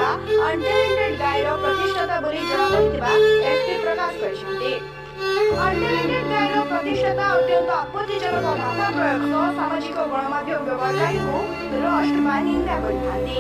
Untalented गाय रो प्रतिष्ठाता बोली जणा पड़ितबा SP प्रकाश करिसेंती। Untalented गाय रो प्रतिष्ठाता अत्यंत आपत्तिजनक भाषा प्रयोग सह सामाजिक गणमाध्यम व्यवहारकारी को रोस्ट बा निंदा करिथांती।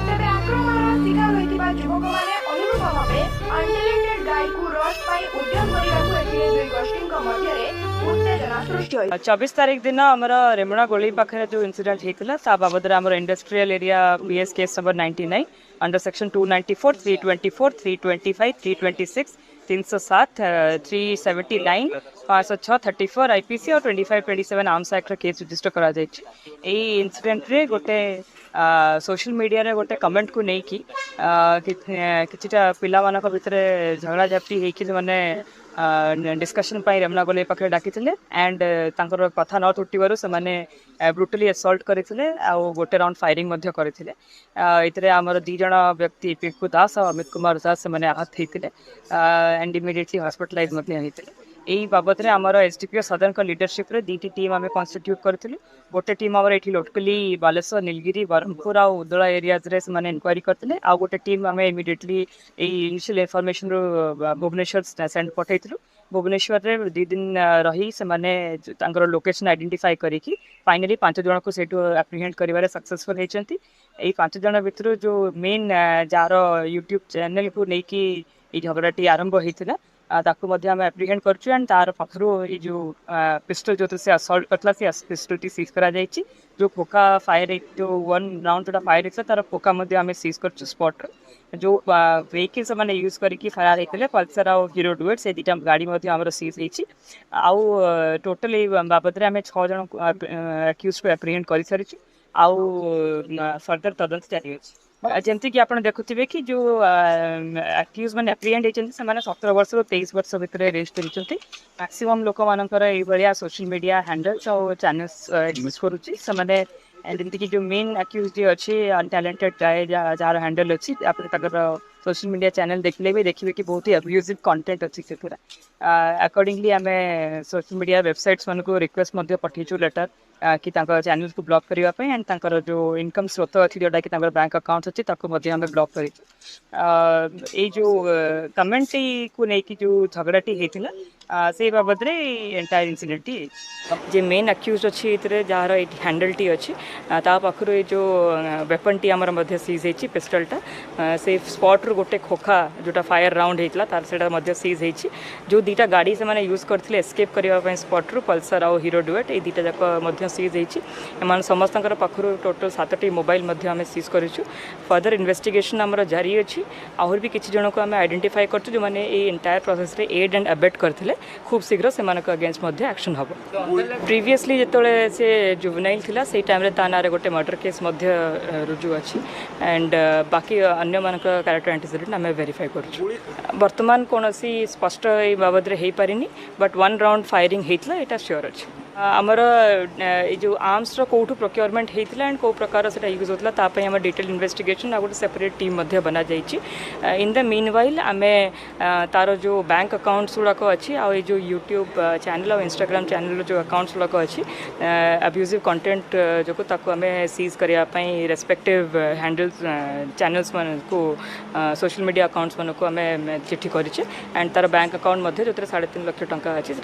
तेबे आक्रमणर शिकार होइतिबा युवक माने अनुरूप भावे अनटैलेंटेड गाय को रोस्ट पाई उद्यम करिबाकू एथिले दुई गोष्ठीक मध्यरे उत्तेजना सृष्टि होई। 24 तारीख दिन आमर रेमुणा गोली पाखे जो इनसीडेंट होता ता बाबद आम industrial area PS case number 99 under section 294 324 325 326 307 379 506 34 IPC और 25-27 आर्म्स एक्ट केस रजिस्टर करा इनसीडेंट रे गोटे सोशल मीडिया रे गोटे कमेंट को लेकिन किछिटा पिला मानक भितर झगड़ा झाप्टी होइकि माने डिस्कशन रेमुणा गोले पाखे डाकी एंड तांकर कथा न तुटिबारु से माने ब्रुटली असल्ट करथिले आ गोटे राउंड फायरिंग मध्य करथिले। इतरे हमर दी जण व्यक्ति पिंकू दास और अमित कुमार दास से माने आहत हेतिले एंड इमिडिएटली हॉस्पिटलाइज मध्य हेतिले। यही बाबद में आमर एसडीपीओ सदन का लीडरशिप रे दीटी टीम आम कन्स्टिट्यूट करथिलु। गोटे टीम आमर एठी लोटकली बालेश्वर नीलगिरी बरहमपुर और उदला एरियाज रे से इनक्वारी करथिले आ गोटे टीम आम इमिडिएटली इनिशियल इनफॉरमेशन रो भुवनेश्वर सेंड पठैथिलु। भुवनेश्वर रे 2 दिन रही से माने तांकर लोकेशन आइडेंटिफाई करिकि फाइनली 5 जन को सेटू एप्रिहेंड करिवारे सक्सेसफुल हेचंती। एई 5 जन भितर जो मेन जार यूट्यूब चैनल को लेकी ई झगड़ाटी आरंभ होइथिला ताकू मध्य आम एप्रिहेंड करछु एंड तार पाखरु ए जो पिस्टल जो से असल्ट करथला से पिस्टल टी सीज करा जायछि। जो फोका फायर जो 1 राउंड जोटा फायर हेतला तार फोका मध्य आम सीज करछु स्पॉट जो वेहिकल से माने यूज करके फायर हेतले पल्सर और हीरो डुएट से दीटा गाड़ी मध्य आमर सीज हेछि। आउ टोटल ए बाबद रे आम 6 जन एक्यूज को एप्रिहेंड करि सारिछु आउ फर्दर तदंत जारी अछि। जमती कि आपन देखुथिबे कि जो एक्यूज माने एप्रिहेंड हेचंती से माने 17 वर्ष रो 23 वर्ष भितर रेस्ट करिसंती। मैक्सिमम लोक मानकर ए बलिया सोशल मीडिया हैंडल्स और चैनल्स यूज करूची से माने जमती कि जो मेन एक्यूज जे अछि अनटैलेंटेड गाय जार हैंडल अछि आपन तकर सोशल मीडिया चैनल देखले भी देखिबे कि बहुत ही अब्यूजिव कंटेंट अछि सेथुरा। अकॉर्डिंगली हमें सोशल मीडिया वेबसाइट्स मन को रिक्वेस्ट मध्य पठिचु लेटर कि चैनल को ब्लॉक करने एंड तांकर जो इनकम स्रोत अच्छी जोटा कि बैंक अकाउंट अच्छी हमें ब्लॉक कर जो कमेंट को लेकिन जो झगड़ाटी होता से बाबद रे एंटायर इनसीडेंट जे मेन एक्यूज अच्छी जार हैंडल टी अच्छी ता पाखर ये जो वेपन टी आमर मध्य सीज होती पिस्टलटा से स्पॉट रू गोटे खोखा जोटा फायर राउंड होता तार से सीज होती। जो दीटा गाड़ी से माने यूज करथिले एस्केप करने स्पॉट रू पल्सर और हीरो डुएट ये दीटा जाक सीज होती। एम समस्त पाखर टोटल 7टी मोबाइल आम सीज करूँ। फर्दर इन्वेस्टिगेशन आमर जारी अच्छी आहर भी किसी जन को आम आइडेंटिफाई कर जो मैंने ये एंटायर प्रोसेस रे एड एंड अबेट करथिले खूब शीघ्र से अगेंस्ट एक्शन हम। प्रीवियसली जिते से जुवेनाइल थिला से टाइम रे ता नारे गोटे मर्डर केस रुजु अच्छी एंड बाकी अन्य मान कैरेक्टर एंटीसीडेंट आम वेरीफाई कर बर्तमान कौन स्पष्ट बाबद हो पारिनी बट 1 राउंड फायरिंग होता यहाँ श्योर अच्छी। आमर जो आर्म्स कौटू प्रोक्योरमेंट होता एंड कौ प्रकार से यूज होता आम डिटेल इन्वेस्टिगेशन आ गोटे सेपरेट टीम बना इन द मीन वाइल आम तार जो बैंक अकाउंट्स गुड़ाक अच्छी आ जो यूट्यूब चैनल और इंस्टाग्राम चैनल जो अकाउंट्स गुड़ाक अच्छी अब्यूजिव कंटेंट जो ताको आम सीज करने रेस्पेक्टिव हैंडल्स चैनल्स को सोशल मीडिया अकाउंट्स मन को आम चिठी करें एंड तार बैंक अकाउंट जो 3.5 लाख टंका अच्छी